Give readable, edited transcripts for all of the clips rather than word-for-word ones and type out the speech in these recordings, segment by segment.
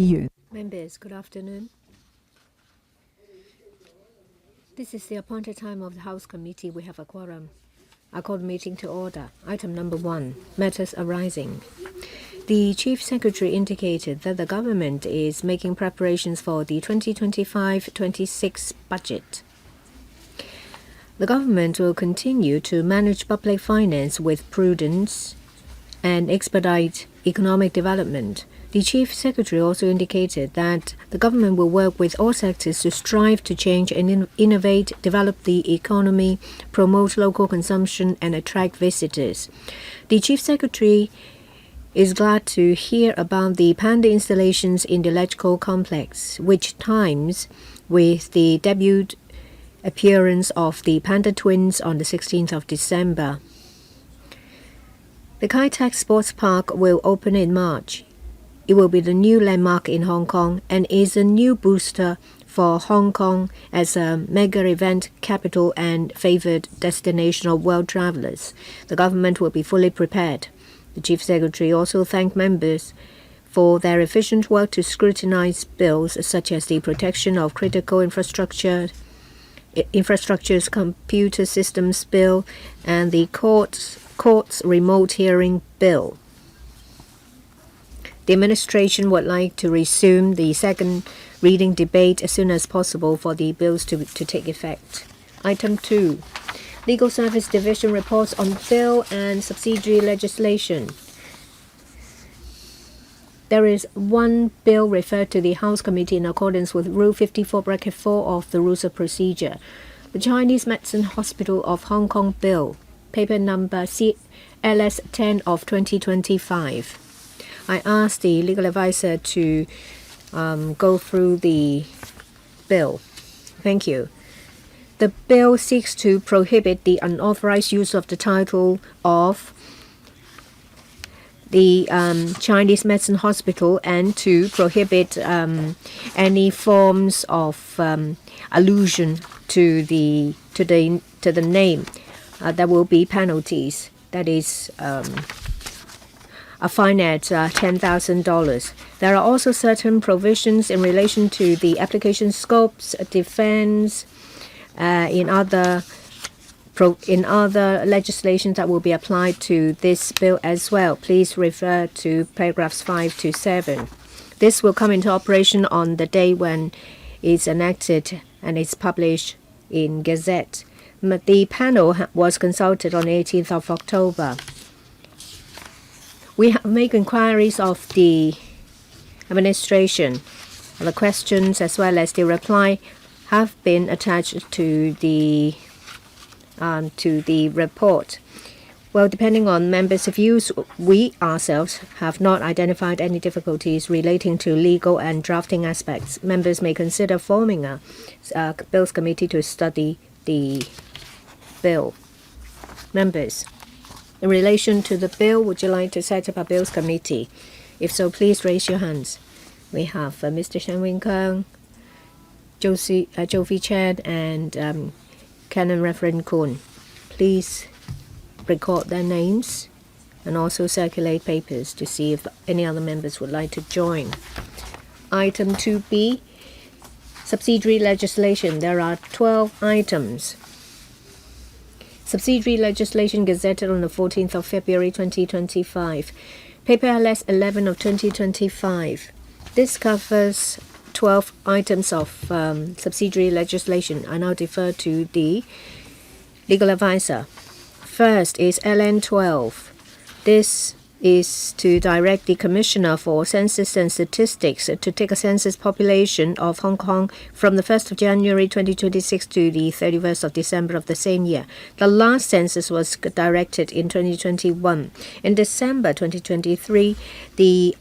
Members, good afternoon. This is the appointed time of the House Committee. We have a quorum. I call the meeting to order. Item number 1, matters arising. The Chief Secretary indicated that the government is making preparations for the 2025-26 budget. The government will continue to manage public finance with prudence and expedite economic development. The Chief Secretary also indicated that the government will work with all sectors to strive to change and innovate, develop the economy, promote local consumption, and attract visitors. The Chief Secretary is glad to hear about the panda installations in the electrical complex, which times with the debut appearance of the panda twins on the 16th of December. The Kai Tak Sports Park will open in March. It will be the new landmark in Hong Kong and is a new booster for Hong Kong as a mega event capital and favored destination of world travelers. The government will be fully prepared. The Chief Secretary also thanked members for their efficient work to scrutinize bills such as the protection of critical infrastructure's computer systems bill and the court's remote hearing bill. The administration would like to resume the second reading debate as soon as possible for the bills to take effect. Item 2. Legal Service Division reports on bill and subsidiary legislation. There is one bill referred to the House Committee in accordance with Rule 54(4) of the Rules of Procedure. The Chinese Medicine Hospital of Hong Kong Bill, paper number CLS10 of 2025. I asked the legal advisor to go through the bill. Thank you. The bill seeks to prohibit the unauthorized use of the title of the Chinese Medicine Hospital and to prohibit any forms of allusion to the name. There will be penalties. That is a fine at $10,000. There are also certain provisions in relation to the application scopes, defense, in other legislation that will be applied to this bill as well. Please refer to paragraphs 5 to 7. This will come into operation on the day when it's enacted and it's published in Gazette. The panel was consulted on 18th of October. We have made inquiries of the administration. The questions as well as the reply have been attached to the report. Well, depending on members' views, we ourselves have not identified any difficulties relating to legal and drafting aspects. Members may consider forming a Bills Committee to study the bill. Members, in relation to the bill, would you like to set up a Bills Committee? If so, please raise your hands. We have Mr. Shen Wing-Kang, Jovi Chen, and Canon Reverend Kuhn. Please record their names and also circulate papers to see if any other members would like to join. Item 2B, subsidiary legislation. There are 12 items. Subsidiary legislation gazetted on the 14th of February 2025. Paper LS 11 of 2025. This covers 12 items of subsidiary legislation. I now defer to the legal advisor. First is LN 12. This is to direct the Commissioner for Census and Statistics to take a census population of Hong Kong from the 1st of January 2026 to the 31st of December of the same year. The last census was directed in 2021. In December 2023, the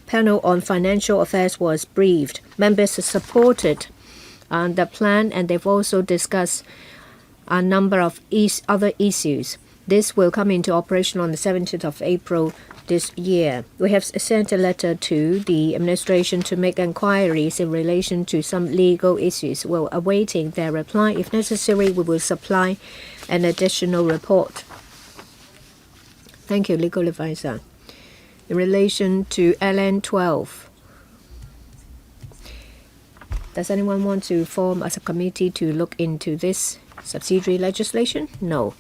panel on financial affairs was briefed. Members supported the plan and they've also discussed a number of other issues. This will come into operation on the 17th of April this year. We have sent a letter to the administration to make inquiries in relation to some legal issues. We're awaiting their reply. If necessary, we will supply an additional report. Thank you, legal advisor. In relation to LN 12, Does anyone want to form a subcommittee to look into this subsidiary legislation? No.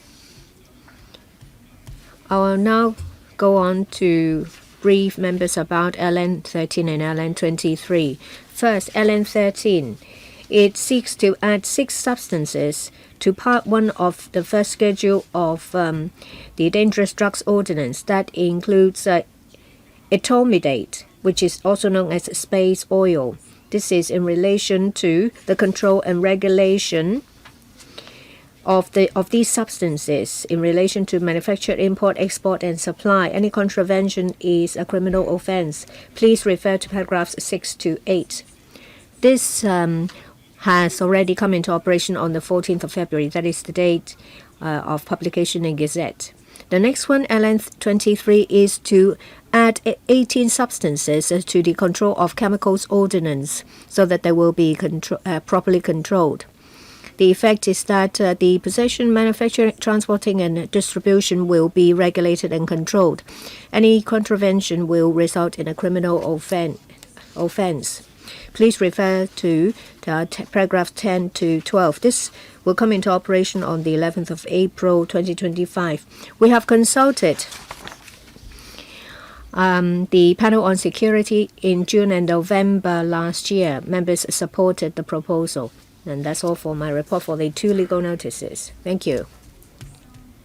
I will now go on to brief members about LN 13 and LN 23. First, LN 13. It seeks to add 6 substances to Part 1 of the first schedule of the Dangerous Drugs Ordinance. That includes etomidate, which is also known as space oil. This is in relation to the control and regulation of these substances in relation to manufacture, import, export, and supply. Any contravention is a criminal offense. Please refer to paragraphs 6 to 8. This has already come into operation on the 14th of February. That is the date of publication in Gazette. The next one, LN 23, is to add 18 substances to the Control of Chemicals Ordinance so that they will be properly controlled. The effect is that the possession, manufacturing, transporting, and distribution will be regulated and controlled. Any contravention will result in a criminal offense. Please refer to paragraph 10 to 12. This will come into operation on the 11th of April 2025. We have consulted the panel on security in June and November last year. Members supported the proposal. And that's all for my report for the 2 legal notices. Thank you.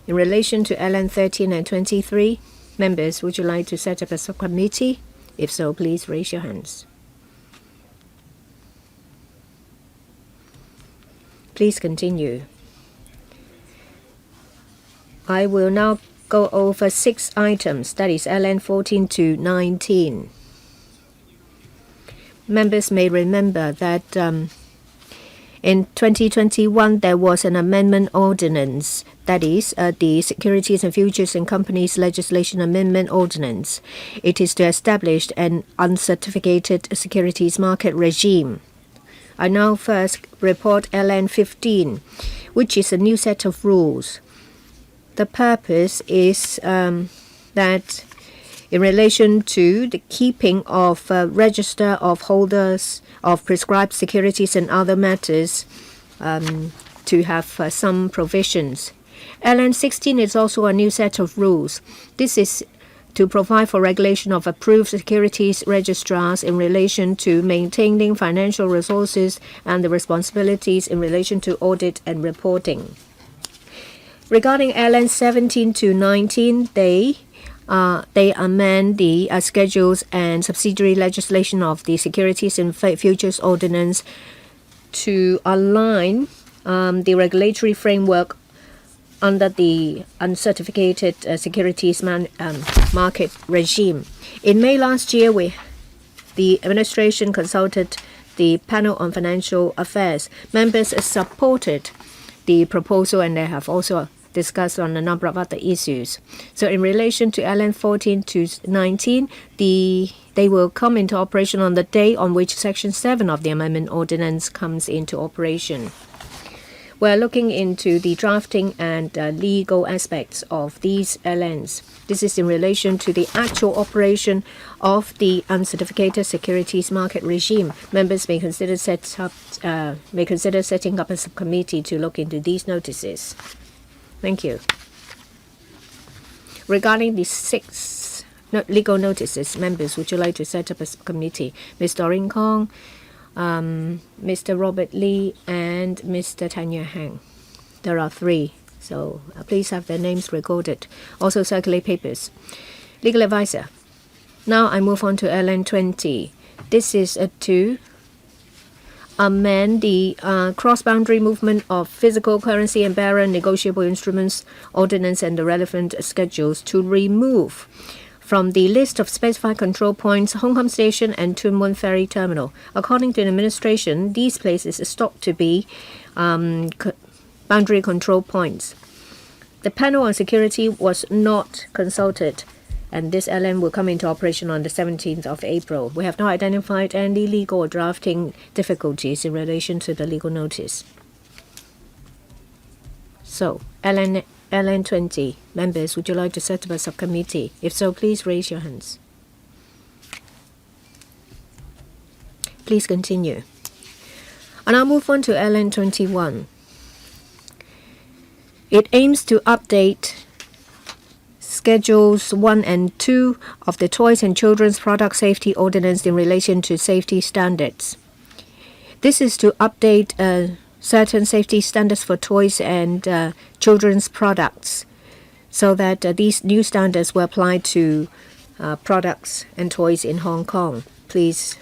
In relation to LN 13 and 23, members, would you like to set up a subcommittee? If so, please raise your hands. Please continue. I will now go over 6 items, that is LN 14 to 19. Members may remember that in 2021, there was an amendment ordinance, that is, the Securities and Futures and Companies Legislation Amendment Ordinance. It is to establish an uncertificated securities market regime. I now first report LN 15, which is a new set of rules. The purpose is that in relation to the keeping of register of holders of prescribed securities and other matters, to have some provisions. LN 16 is also a new set of rules. This is to provide for regulation of approved securities registrars in relation to maintaining financial resources and the responsibilities in relation to audit and reporting. Regarding LN 17 to 19, they amend the schedules and subsidiary legislation of the Securities and Futures Ordinance to align the regulatory framework under the uncertificated securities market regime. In May last year, the administration consulted the panel on financial affairs. Members supported the proposal, and they have also discussed on a number of other issues. So in relation to LN 14 to 19, they will come into operation on the day on which Section 7 of the Amendment Ordinance comes into operation. We're looking into the drafting and legal aspects of these LNs. This is in relation to the actual operation of the uncertificated securities market regime. Members may consider setting up a subcommittee to look into these notices. Thank you. Regarding the 6 legal notices, members, would you like to set up a subcommittee? Ms. Doreen Kong, Mr. Robert Lee, and Mr. Tanya Hang. There are 3, so please have their names recorded. Also circulate papers. Legal advisor. Now I move on to LN 20. This is to amend the cross-boundary movement of physical currency and bearer negotiable instruments ordinance and the relevant schedules to remove from the list of specified control points Hong Kong Station and Tuen Mun Ferry Terminal. According to the administration, these places stopped to be boundary control points. The panel on security was not consulted, and this LN will come into operation on the 17th of April. We have not identified any legal or drafting difficulties in relation to the legal notice. So, LN 20. Members, would you like to set up a subcommittee? If so, please raise your hands. Please continue. And I'll move on to LN21. It aims to update Schedules 1 and 2 of the Toys and Children's Product Safety Ordinance in relation to safety standards. This is to update certain safety standards for toys and children's products so that these new standards will apply to products and toys in Hong Kong. Please.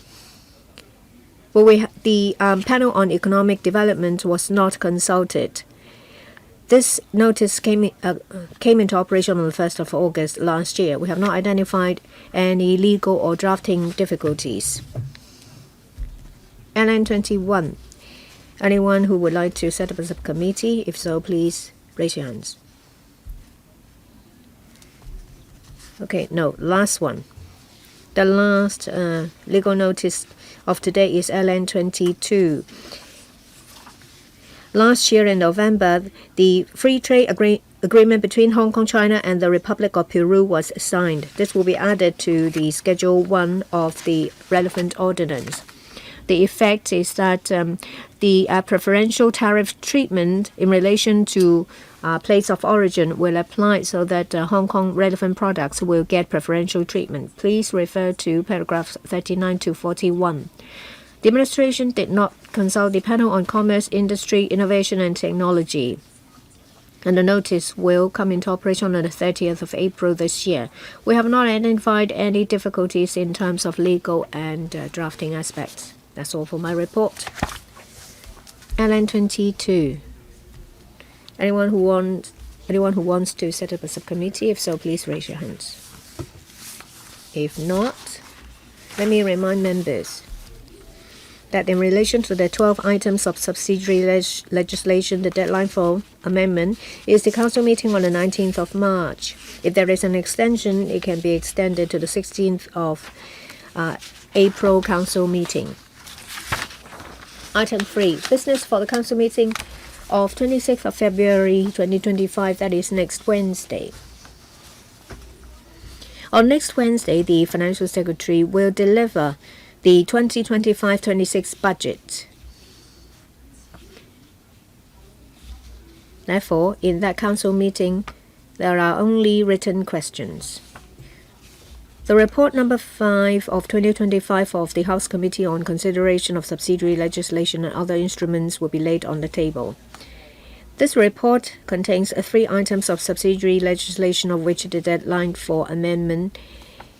Well, the panel on economic development was not consulted. This notice came into operation on the 1st of August last year. We have not identified any legal or drafting difficulties. LN21. Anyone who would like to set up a subcommittee? If so, please raise your hands. Okay, no, last one. The last legal notice of today is LN22. Last year in November, the free trade agreement between Hong Kong, China and the Republic of Peru was signed. This will be added to the Schedule 1 of the relevant ordinance. The effect is that the preferential tariff treatment in relation to place of origin will apply so that Hong Kong relevant products will get preferential treatment. Please refer to paragraphs 39 to 41. The administration did not consult the panel on commerce, industry, innovation and technology. And the notice will come into operation on the 30th of April this year. We have not identified any difficulties in terms of legal and drafting aspects. That's all for my report. LN22. Anyone who wants to set up a subcommittee? If so, please raise your hands. If not, let me remind members that in relation to the 12 items of subsidiary legislation, the deadline for amendment is the council meeting on the 19th of March. If there is an extension, it can be extended to the 16th of April council meeting. Item 3, business for the council meeting of 26th of February 2025, that is next Wednesday. On next Wednesday, the Financial Secretary will deliver the 2025-26 budget. Therefore, in that council meeting, there are only written questions. The report number 5 of 2025 of the House Committee on Consideration of Subsidiary Legislation and Other Instruments will be laid on the table. This report contains 3 items of subsidiary legislation of which the deadline for amendment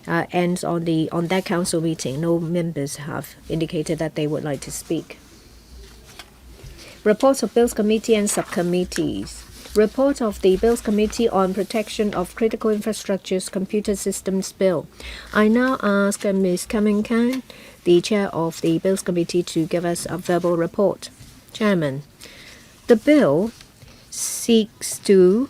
ends on that council meeting. No members have indicated that they would like to speak. Reports of Bills Committee and Subcommittees. Report of the Bills Committee on Protection of Critical Infrastructures Computer Systems Bill. I now ask Ms. Kamin Khan, the Chair of the Bills Committee, to give us a verbal report. Chairman, the bill seeks to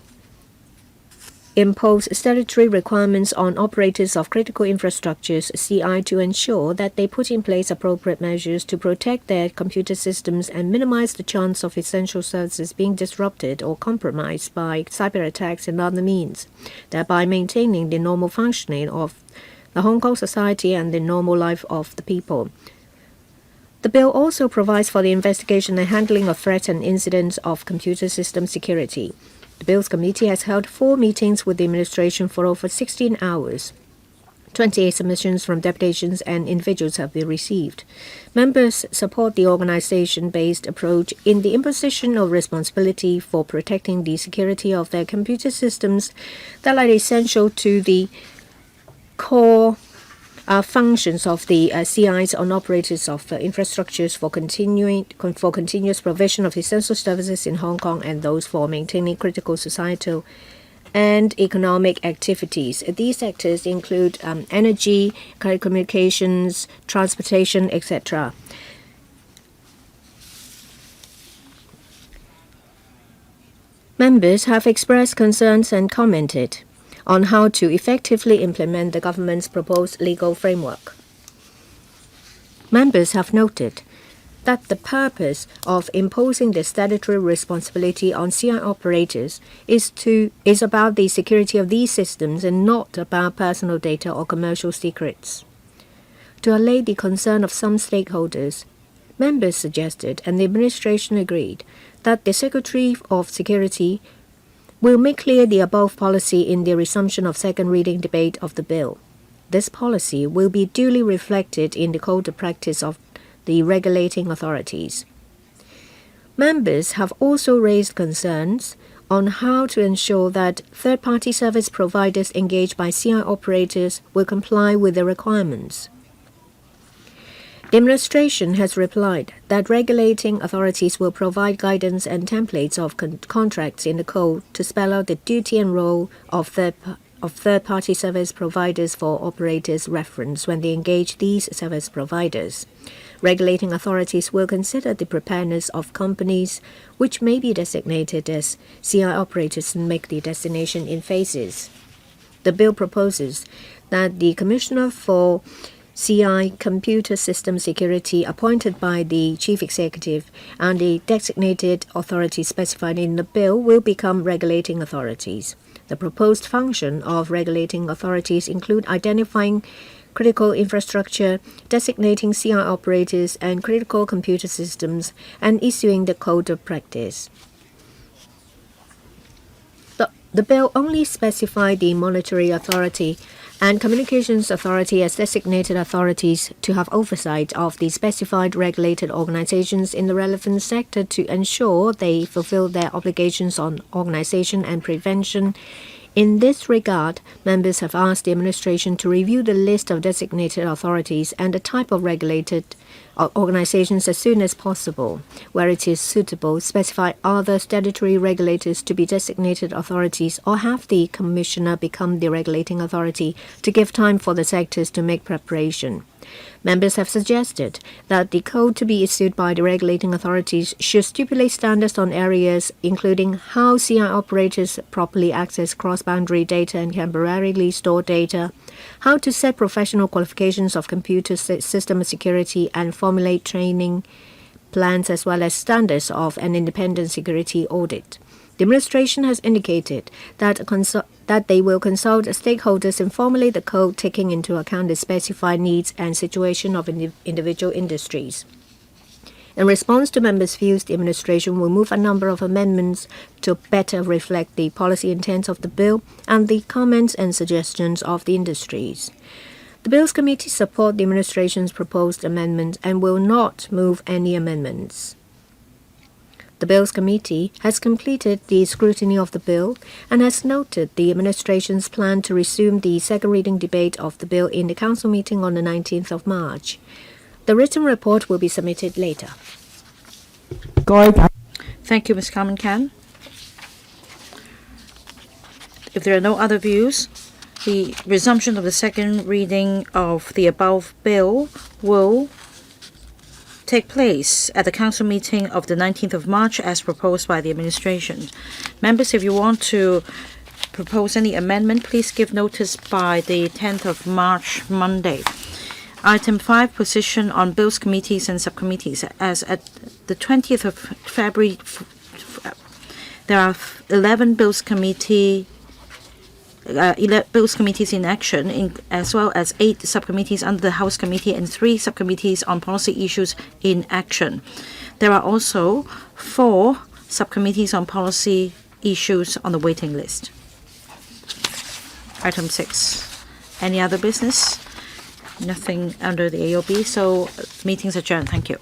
impose statutory requirements on operators of critical infrastructures, CI, to ensure that they put in place appropriate measures to protect their computer systems and minimize the chance of essential services being disrupted or compromised by cyber attacks and other means, thereby maintaining the normal functioning of the Hong Kong society and the normal life of the people. The bill also provides for the investigation and handling of threats and incidents of computer system security. The Bills Committee has held 4 meetings with the administration for over 16 hours. 28 submissions from deputations and individuals have been received. Members support the organization-based approach in the imposition of responsibility for protecting the security of their computer systems that are essential to the core functions of the CIs on operators of infrastructures for continuous provision of essential services in Hong Kong and those for maintaining critical societal and economic activities. These sectors include energy, communications, transportation, etc. Members have expressed concerns and commented on how to effectively implement the government's proposed legal framework. Members have noted that the purpose of imposing the statutory responsibility on CI operators is about the security of these systems and not about personal data or commercial secrets. To allay the concern of some stakeholders, Members suggested, and the administration agreed, that the Secretary of Security will make clear the above policy in the resumption of second reading debate of the bill. This policy will be duly reflected in the code of practice of the regulating authorities. Members have also raised concerns on how to ensure that third-party service providers engaged by CI operators will comply with the requirements. The administration has replied that regulating authorities will provide guidance and templates of contracts in the code to spell out the duty and role of third-party service providers for operators' reference when they engage these service providers. Regulating authorities will consider the preparedness of companies which may be designated as CI operators and make the designation in phases. The bill proposes that the Commissioner for CI Computer System Security appointed by the Chief Executive and the designated authorities specified in the bill will become regulating authorities. The proposed function of regulating authorities include identifying critical infrastructure, designating CI operators and critical computer systems, and issuing the code of practice. The bill only specified the Monetary Authority and Communications Authority as designated authorities to have oversight of the specified regulated organizations in the relevant sector to ensure they fulfill their obligations on organization and prevention. In this regard, members have asked the administration to review the list of designated authorities and the type of regulated organizations as soon as possible. Where it is suitable, specify other statutory regulators to be designated authorities or have the Commissioner become the regulating authority to give time for the sectors to make preparation. Members have suggested that the code to be issued by the regulating authorities should stipulate standards on areas including how CI operators properly access cross-boundary data and temporarily store data, how to set professional qualifications of computer system security and formulate training plans as well as standards of an independent security audit. The administration has indicated that they will consult stakeholders and formulate the code taking into account the specified needs and situation of individual industries. In response to members' views, the administration will move a number of amendments to better reflect the policy intents of the bill and the comments and suggestions of the industries. The Bills Committee support the administration's proposed amendments and will not move any amendments. The Bills Committee has completed the scrutiny of the bill and has noted the administration's plan to resume the second reading debate of the bill in the Council meeting on the 19th of March. The written report will be submitted later. Thank you, Ms. Carmen Kan. If there are no other views, the resumption of the second reading of the above bill will take place at the Council meeting of the 19th of March as proposed by the administration. Members, if you want to propose any amendment, please give notice by the 10th of March, Monday. Item 5, position on bills committees and subcommittees. As at the 20th of February, there are 11 bills committees in action, as well as 8 subcommittees under the House Committee and 3 subcommittees on policy issues in action. There are also 4 subcommittees on policy issues on the waiting list. Item 6. Any other business? Nothing under the AOB, so meeting's adjourned. Thank you.